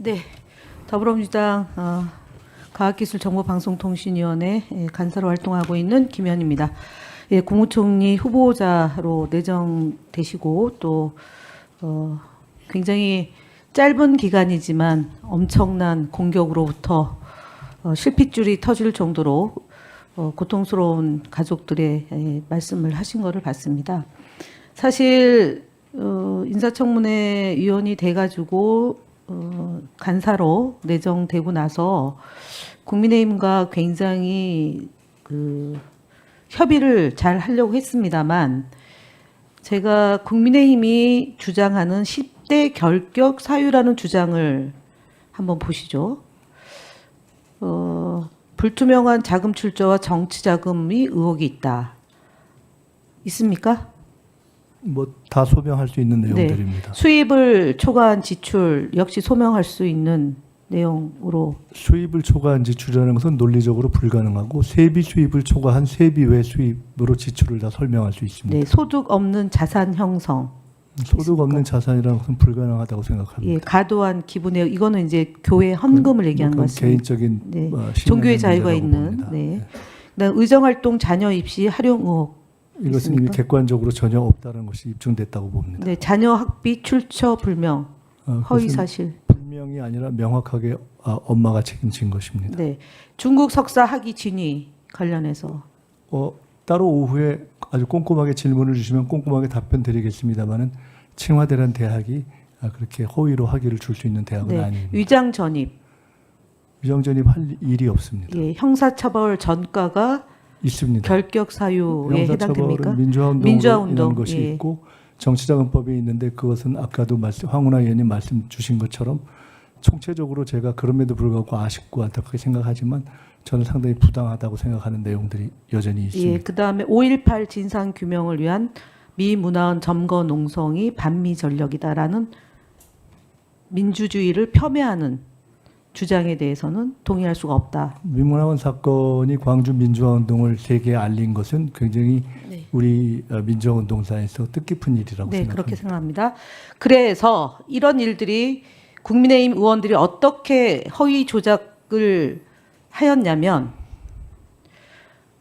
네, 더불어민주당 과학기술정보방송통신위원회 간사로 활동하고 있는 김현입니다. 예, 국무총리 후보자로 내정되시고 또 굉장히 짧은 기간이지만 엄청난 공격으로부터 실핏줄이 터질 정도로 고통스러운 가족들의 말씀을 하신 것을 봤습니다. 사실 인사청문회 위원이 돼가지고 간사로 내정되고 나서 국민의힘과 굉장히 협의를 잘 하려고 했습니다만 제가 국민의힘이 주장하는 10대 결격 사유라는 주장을 한번 보시죠. 불투명한 자금 출처와 정치 자금이 의혹이 있다. 있습니까? 뭐 다 소명할 수 있는 내용들입니다. 네. 수입을 초과한 지출 역시 소명할 수 있는 내용으로. 수입을 초과한 지출이라는 것은 논리적으로 불가능하고 세비 수입을 초과한 세비 외 수입으로 지출을 다 설명할 수 있습니다. 네, 소득 없는 자산 형성. 소득 없는 자산이라는 것은 불가능하다고 생각합니다. 예, 과도한 기부 내역. 이거는 이제 교회 헌금을 얘기하는 것 같습니다. 개인적인 네. 종교의 자유가 있는. 봅니다. 네. 그다음 의정활동 자녀 입시 활용 의혹. 이것은 이미 객관적으로 전혀 없다는 것이 입증됐다고 봅니다. 네, 자녀 학비 출처 불명, 허위 사실. 분명히 아니라 명확하게 엄마가 책임진 것입니다. 네, 중국 석사 학위 진위 관련해서. 따로 오후에 아주 꼼꼼하게 질문을 주시면 꼼꼼하게 답변 드리겠습니다만은清華대란 대학이 그렇게 허위로 학위를 줄 수 있는 대학은 네, 아닙니다. 위장 전입. 위장 전입할 일이 없습니다. 예, 형사처벌 전가가 있습니다. 결격 사유에 해당됩니까? 민주화운동으로 인한 것이 예. 있고 정치자금법이 있는데 그것은 아까도 황운하 의원님 말씀 주신 것처럼 총체적으로 제가 그럼에도 불구하고 아쉽고 안타깝게 생각하지만 저는 상당히 부당하다고 생각하는 내용들이 여전히 있습니다. 예, 그다음에 5.18 진상 규명을 위한 미 문화원 점거 농성이 반미 전력이다라는 민주주의를 폄훼하는 주장에 대해서는 동의할 수가 없다. 미문화원 사건이 광주 민주화운동을 세계에 알린 것은 굉장히 네. 우리 민주화운동사에서 뜻깊은 일이라고 네, 생각합니다. 그렇게 생각합니다. 그래서 이런 일들이 국민의힘 의원들이 어떻게 허위 조작을 하였냐면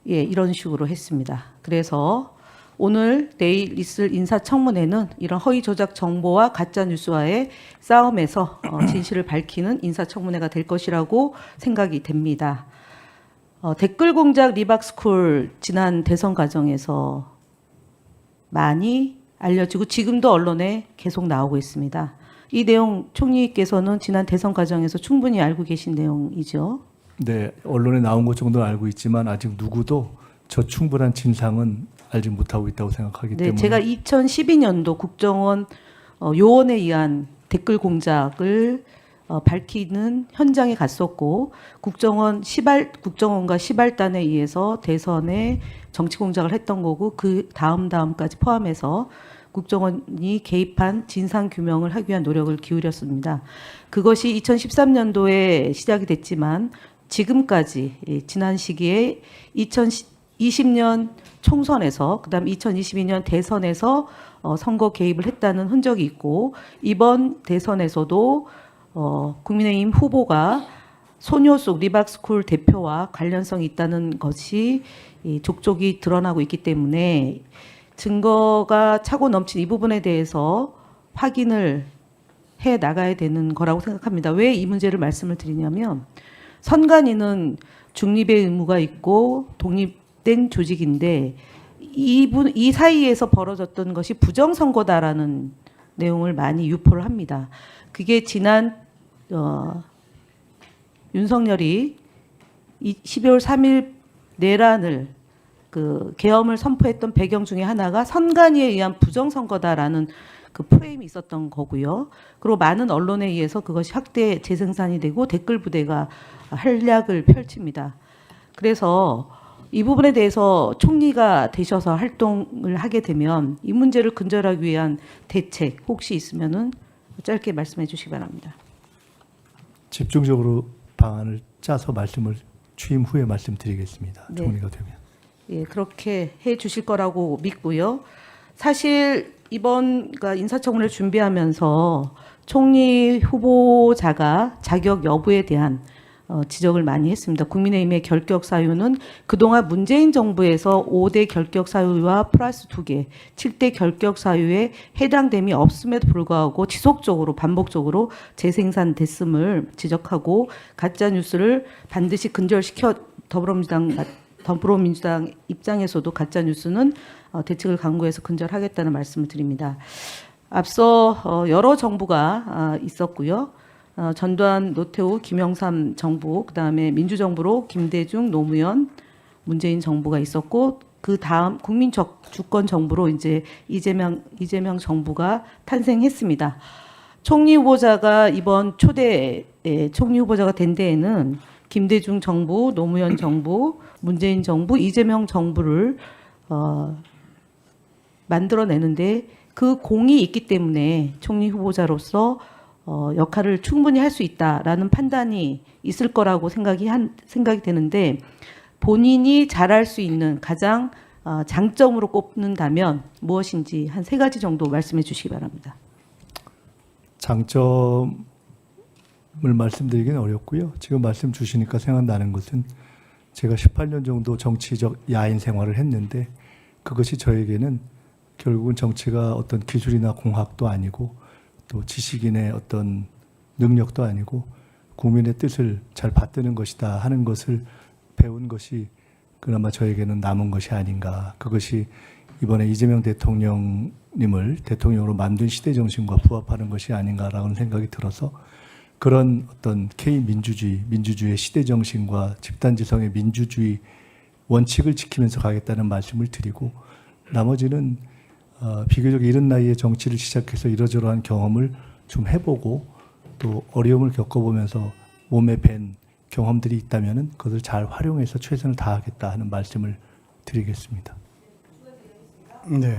예, 이런 식으로 했습니다. 그래서 오늘 내일 있을 인사청문회는 이런 허위 조작 정보와 가짜 뉴스와의 싸움에서 진실을 밝히는 인사청문회가 될 것이라고 생각이 됩니다. 댓글 공작 리박스쿨 지난 대선 과정에서 많이 알려지고 지금도 언론에 계속 나오고 있습니다. 이 내용 총리께서는 지난 대선 과정에서 충분히 알고 계신 내용이죠. 네, 언론에 나온 것 정도는 알고 있지만 아직 누구도 저 충분한 진상은 알지 못하고 있다고 생각하기 네, 때문에 제가 2012년도 국정원 요원에 의한 댓글 공작을 밝히는 현장에 갔었고 국정원과 시발단에 의해서 대선에 정치 공작을 했던 거고 그 다음까지 포함해서 국정원이 개입한 진상 규명을 하기 위한 노력을 기울였습니다. 그것이 2013년도에 시작이 됐지만 지금까지 지난 시기에 2020년 총선에서 그다음 2022년 대선에서 선거 개입을 했다는 흔적이 있고 이번 대선에서도 국민의힘 후보가 소녀 속 리박스쿨 대표와 관련성이 있다는 것이 족족이 드러나고 있기 때문에 증거가 차고 넘친 이 부분에 대해서 확인을 해 나가야 되는 거라고 생각합니다. 왜 이 문제를 말씀을 드리냐면 선관위는 중립의 의무가 있고 독립된 조직인데 이 사이에서 벌어졌던 것이 부정선거다라는 내용을 많이 유포를 합니다. 그게 지난 윤석열이 12월 3일 내란을 계엄을 선포했던 배경 중에 하나가 선관위에 의한 부정선거다라는 그 프레임이 있었던 거고요. 그리고 많은 언론에 의해서 그것이 확대 재생산이 되고 댓글 부대가 활약을 펼칩니다. 그래서 이 부분에 대해서 총리가 되셔서 활동을 하게 되면 이 문제를 근절하기 위한 대책 혹시 있으면은 짧게 말씀해 주시기 바랍니다. 집중적으로 방안을 짜서 취임 후에 말씀드리겠습니다. 네. 총리가 되면. 예, 그렇게 해 주실 거라고 믿고요. 사실 이번 인사청문회를 준비하면서 총리 후보자가 자격 여부에 대한 지적을 많이 했습니다. 국민의힘의 결격 사유는 그동안 문재인 정부에서 5대 결격 사유와 플러스 2개, 7대 결격 사유에 해당됨이 없음에도 불구하고 지속적으로 반복적으로 재생산됐음을 지적하고 가짜 뉴스를 반드시 근절시켜 더불어민주당 입장에서도 가짜 뉴스는 대책을 강구해서 근절하겠다는 말씀을 드립니다. 앞서 여러 정부가 있었고요. 전두환, 노태우, 김영삼 정부, 그다음에 민주정부로 김대중, 노무현, 문재인 정부가 있었고 그 다음 주권 정부로 이제 이재명 정부가 탄생했습니다. 총리 후보자가 이번 초대 총리 후보자가 된 데에는 김대중 정부, 노무현 정부, 문재인 정부, 이재명 정부를 만들어내는데 그 공이 있기 때문에 총리 후보자로서 역할을 충분히 할 수 있다라는 판단이 있을 거라고 생각이 되는데 본인이 잘할 수 있는 가장 장점으로 꼽는다면 무엇인지 한 3가지 정도 말씀해 주시기 바랍니다. 장점을 말씀드리기는 어렵고요. 지금 말씀 주시니까 생각나는 것은 제가 18년 정도 정치적 야인 생활을 했는데 그것이 저에게는 결국은 정치가 어떤 기술이나 공학도 아니고 또 지식인의 어떤 능력도 아니고 국민의 뜻을 잘 받드는 것이다 하는 것을 배운 것이 그나마 저에게는 남은 것이 아닌가. 그것이 이번에 이재명 대통령님을 대통령으로 만든 시대 정신과 부합하는 것이 아닌가라는 생각이 들어서 그런 어떤 K민주주의, 민주주의의 시대 정신과 집단지성의 민주주의 원칙을 지키면서 가겠다는 말씀을 드리고 나머지는 비교적 이른 나이에 정치를 시작해서 이러저러한 경험을 좀 해보고 또 어려움을 겪어보면서 몸에 밴 경험들이 있다면 그것을 잘 활용해서 최선을 다하겠다 하는 말씀을 드리겠습니다. 네.